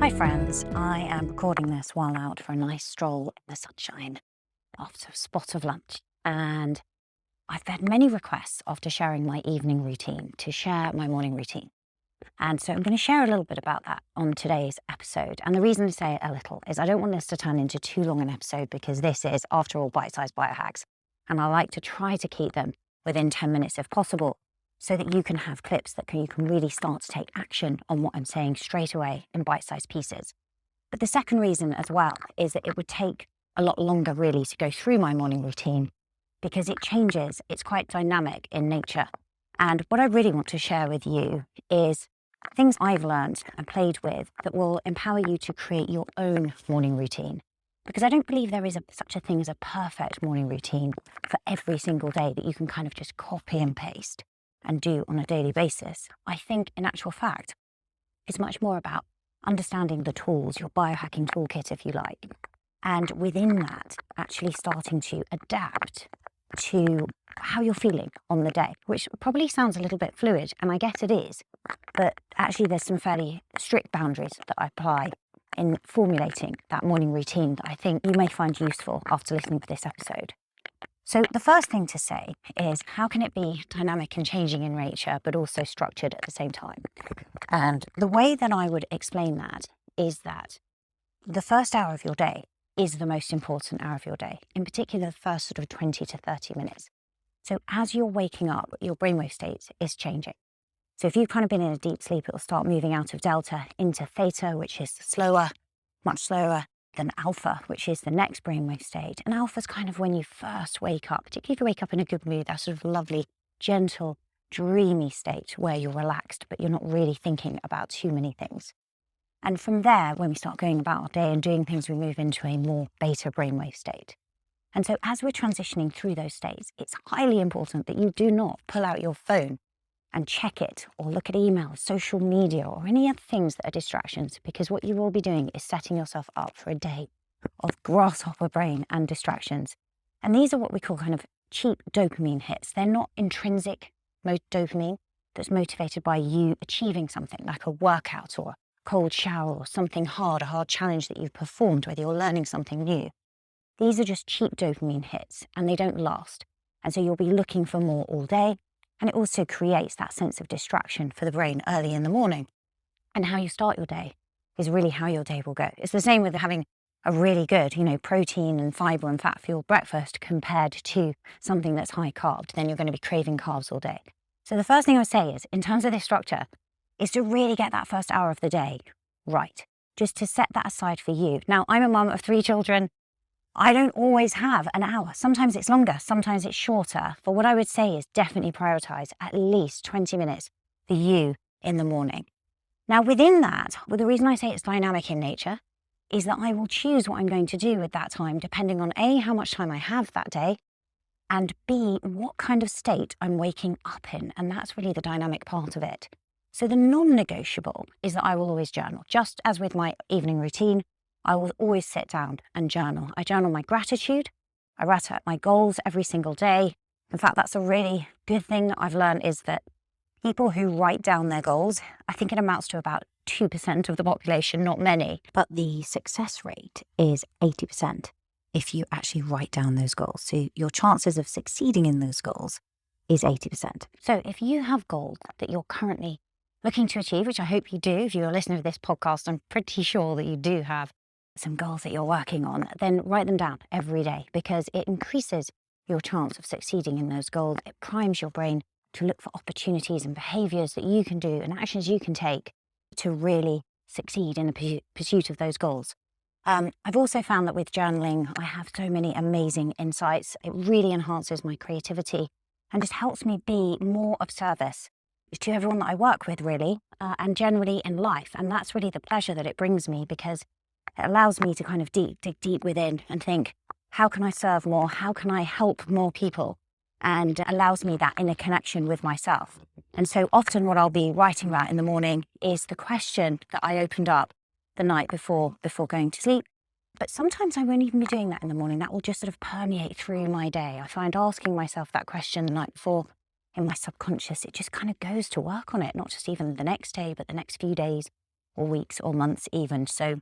Hi friends, I am recording this while out for a nice stroll in the sunshine after a spot of lunch, and I've had many requests after sharing my evening routine to share my morning routine. And so I'm going to share a little bit about that on today's episode. And the reason I say it a little is I don't want this to turn into too long an episode because this is, after all, bite-sized biohacks. And I like to try to keep them within 10 minutes if possible, so that you can have clips that you can really start to take action on what I'm saying straight away in bite-sized pieces. But the second reason as well is that it would take a lot longer really to go through my morning routine because it changes. It's quite dynamic in nature. And what I really want to share with you is things I've learned and played with that will empower you to create your own morning routine. Because I don't believe there is such a thing as a perfect morning routine for every single day that you can kind of just copy and paste and do on a daily basis. I think in actual fact, it's much more about understanding the tools, your biohacking toolkit, if you like. And within that, actually starting to adapt to how you're feeling on the day, which probably sounds a little bit fluid, and I guess it is, but actually there's some fairly strict boundaries that I apply in formulating that morning routine that I think you may find useful after listening to this episode. So the first thing to say is, how can it be dynamic and changing in nature, but also structured at the same time? And the way that I would explain that is that the first hour of your day is the most important hour of your day, in particular the first sort of 20 to 30 minutes. So as you're waking up, your brainwave state is changing. So if you've kind of been in a deep sleep, it will start moving out of delta into theta, which is slower, much slower than alpha, which is the next brainwave state. And alpha is kind of when you first wake up, particularly if you wake up in a good mood, that sort of lovely, gentle, dreamy state where you're relaxed, but you're not really thinking about too many things. And from there, when we start going about our day and doing things, we move into a more beta brainwave state. And so as we're transitioning through those states, it's highly important that you do not pull out your phone and check it or look at emails, social media, or any other things that are distractions, because what you will be doing is setting yourself up for a day of grasshopper brain and distractions. And these are what we call kind of cheap dopamine hits. They're not intrinsic dopamine that's motivated by you achieving something like a workout or a cold shower or something hard, a hard challenge that you've performed, whether you're learning something new. These are just cheap dopamine hits and they don't last. And so you'll be looking for more all day. And it also creates that sense of distraction for the brain early in the morning. And how you start your day is really how your day will go. It's the same with having a really good, protein and fiber and fat fueled breakfast compared to something that's high carb. Then you're going to be craving carbs all day. So the first thing I would say is, in terms of this structure, is to really get that first hour of the day right. Just to set that aside for you. Now, I'm a mum of 3 children. I don't always have an hour. Sometimes it's longer, sometimes it's shorter. But what I would say is definitely prioritize at least 20 minutes for you in the morning. Now within that, the reason I say it's dynamic in nature is that I will choose what I'm going to do with that time depending on A, how much time I have that day, and B, what kind of state I'm waking up in. And that's really the dynamic part of it. So the non-negotiable is that I will always journal. Just as with my evening routine, I will always sit down and journal. I journal my gratitude. I write out my goals every single day. In fact, that's a really good thing that I've learned is that people who write down their goals, I think it amounts to about 2% of the population, not many, but the success rate is 80% if you actually write down those goals. So your chances of succeeding in those goals is 80%. So if you have goals that you're currently looking to achieve, which I hope you do, if you're listening to this podcast, I'm pretty sure that you do have some goals that you're working on, then write them down every day because it increases your chance of succeeding in those goals. It primes your brain to look for opportunities and behaviors that you can do and actions you can take to really succeed in the pursuit of those goals. I've also found that with journaling, I have so many amazing insights. It really enhances my creativity and just helps me be more of service to everyone that I work with, really, and generally in life. And that's really the pleasure that it brings me because it allows me to kind of dig deep within and think, how can I serve more? How can I help more people? And allows me that inner connection with myself. And so often what I'll be writing about in the morning is the question that I opened up the night before going to sleep. But sometimes I won't even be doing that in the morning. That will just sort of permeate through my day. I find asking myself that question the night before in my subconscious, it just kind of goes to work on it, not just even the next day, but the next few days. or weeks or months even. So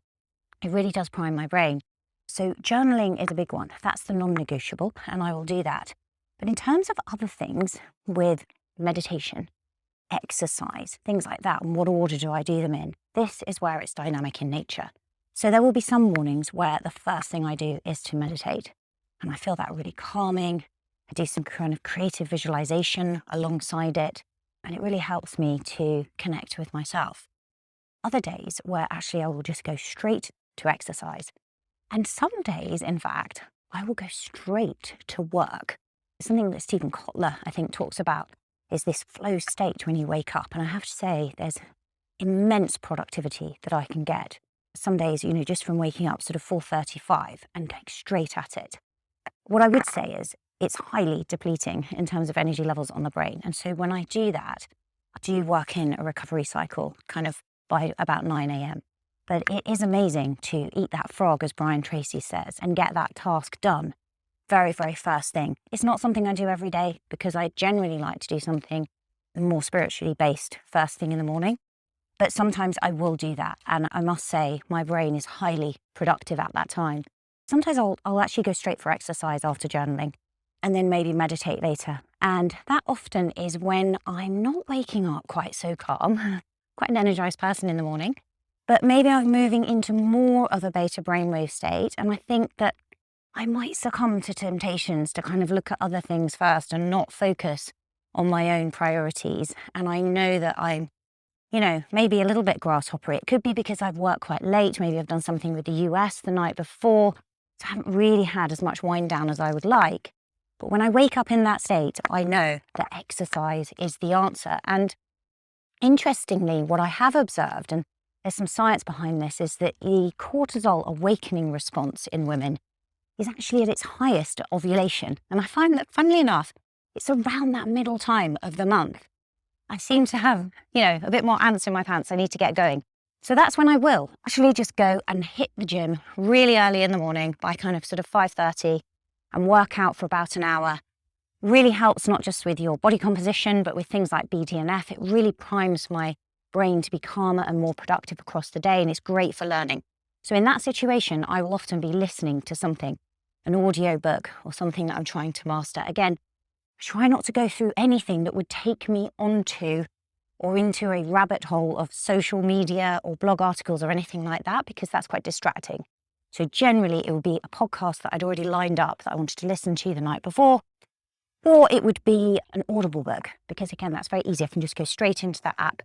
it really does prime my brain. So journaling is a big one. That's the non-negotiable, and I will do that. But in terms of other things with meditation, exercise, things like that, and what order do I do them in? This is where it's dynamic in nature. So there will be some mornings where the first thing I do is to meditate, and I feel that really calming. I do some kind of creative visualization alongside it, and it really helps me to connect with myself. Other days where actually I will just go straight to exercise. And some days, in fact, I will go straight to work. Something that Stephen Kotler, I think, talks about is this flow state when you wake up. And I have to say, there's immense productivity that I can get. Some days, just from waking up sort of 4:35 and going straight at it. What I would say is it's highly depleting in terms of energy levels on the brain. And so when I do that, I do work in a recovery cycle kind of by about 9 a.m. But it is amazing to eat that frog, as Brian Tracy says, and get that task done very, very first thing. It's not something I do every day because I generally like to do something more spiritually based first thing in the morning. But sometimes I will do that. And I must say, my brain is highly productive at that time. Sometimes I'll actually go straight for exercise after journaling and then maybe meditate later. And that often is when I'm not waking up quite so calm, quite an energized person in the morning, but maybe I'm moving into more of a beta brainwave state. And I think that I might succumb to temptations to kind of look at other things first and not focus on my own priorities. And I know that I'm, maybe a little bit grasshopper. It could be because I've worked quite late. Maybe I've done something with the US the night before. So I haven't really had as much wind down as I would like. But when I wake up in that state, I know that exercise is the answer. And interestingly, what I have observed, and there's some science behind this, is that the cortisol awakening response in women is actually at its highest at ovulation. And I find that, funnily enough, it's around that middle time of the month. I seem to have, a bit more ants in my pants. I need to get going. So that's when I will actually just go and hit the gym really early in the morning by kind of sort of 5:30 and work out for about an hour. Really helps not just with your body composition, but with things like BDNF. It really primes my brain to be calmer and more productive across the day, and it's great for learning. So in that situation, I will often be listening to something, an audio book or something that I'm trying to master. Again, try not to go through anything that would take me onto or into a rabbit hole of social media or blog articles or anything like that, because that's quite distracting. So generally, it would be a podcast that I'd already lined up that I wanted to listen to the night before, or it would be an Audible book, because again, that's very easy. I can just go straight into that app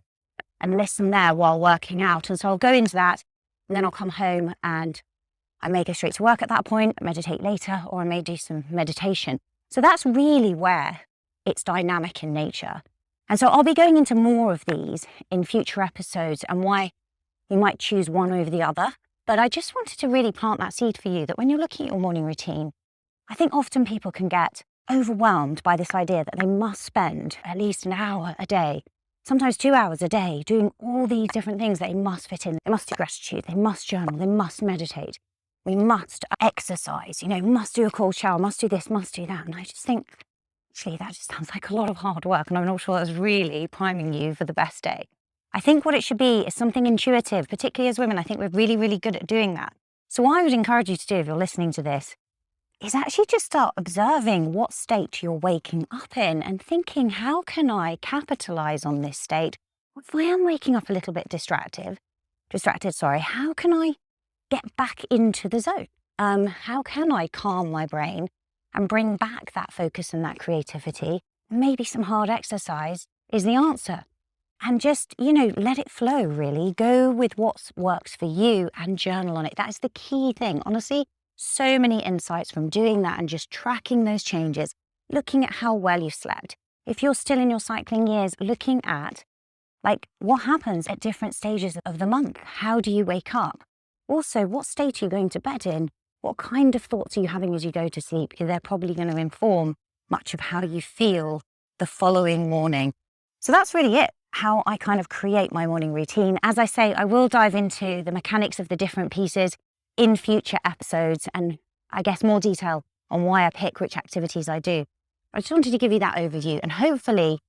and listen there while working out. And so I'll go into that, and then I'll come home and I may go straight to work at that point, meditate later, or I may do some meditation. So that's really where it's dynamic in nature. And so I'll be going into more of these in future episodes and why you might choose one over the other. But I just wanted to really plant that seed for you that when you're looking at your morning routine, I think often people can get overwhelmed by this idea that they must spend at least an hour a day, sometimes 2 hours a day, doing all these different things that they must fit in. They must do gratitude, they must journal, they must meditate, we must exercise, we must do a cold shower, must do this, must do that. And I just think, actually, that just sounds like a lot of hard work, and I'm not sure that's really priming you for the best day. I think what it should be is something intuitive, particularly as women. I think we're really, really good at doing that. So what I would encourage you to do if you're listening to this is actually just start observing what state you're waking up in and thinking, how can I capitalize on this state? If I am waking up a little bit distracted, how can I get back into the zone? How can I calm my brain and bring back that focus and that creativity? Maybe some hard exercise is the answer. And just, let it flow, really. Go with what works for you and journal on it. That is the key thing. Honestly, so many insights from doing that and just tracking those changes, looking at how well you slept. If you're still in your cycling years, looking at what happens at different stages of the month. How do you wake up? Also, what state are you going to bed in? What kind of thoughts are you having as you go to sleep? Because they're probably going to inform much of how you feel the following morning. So that's really it, how I kind of create my morning routine. As I say, I will dive into the mechanics of the different pieces in future episodes and I guess more detail on why I pick which activities I do. I just wanted to give you that overview, and hopefully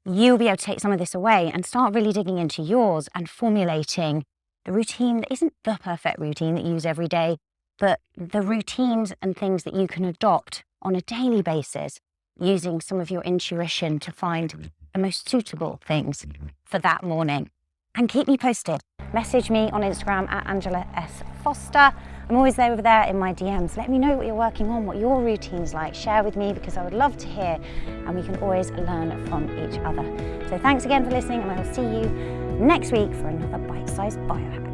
you'll be able to take some of this away and start really digging into yours and formulating the routine that isn't the perfect routine that you use every day, but the routines and things that you can adopt on a daily basis, using some of your intuition to find the most suitable things for that morning. And keep me posted. Message me on Instagram at Angela S. Foster. I'm always there over there in my DMs. Let me know what you're working on, what your routine's like. Share with me, because I would love to hear, and we can always learn from each other. So thanks again for listening, and I will see you next week for another bite-sized biohack.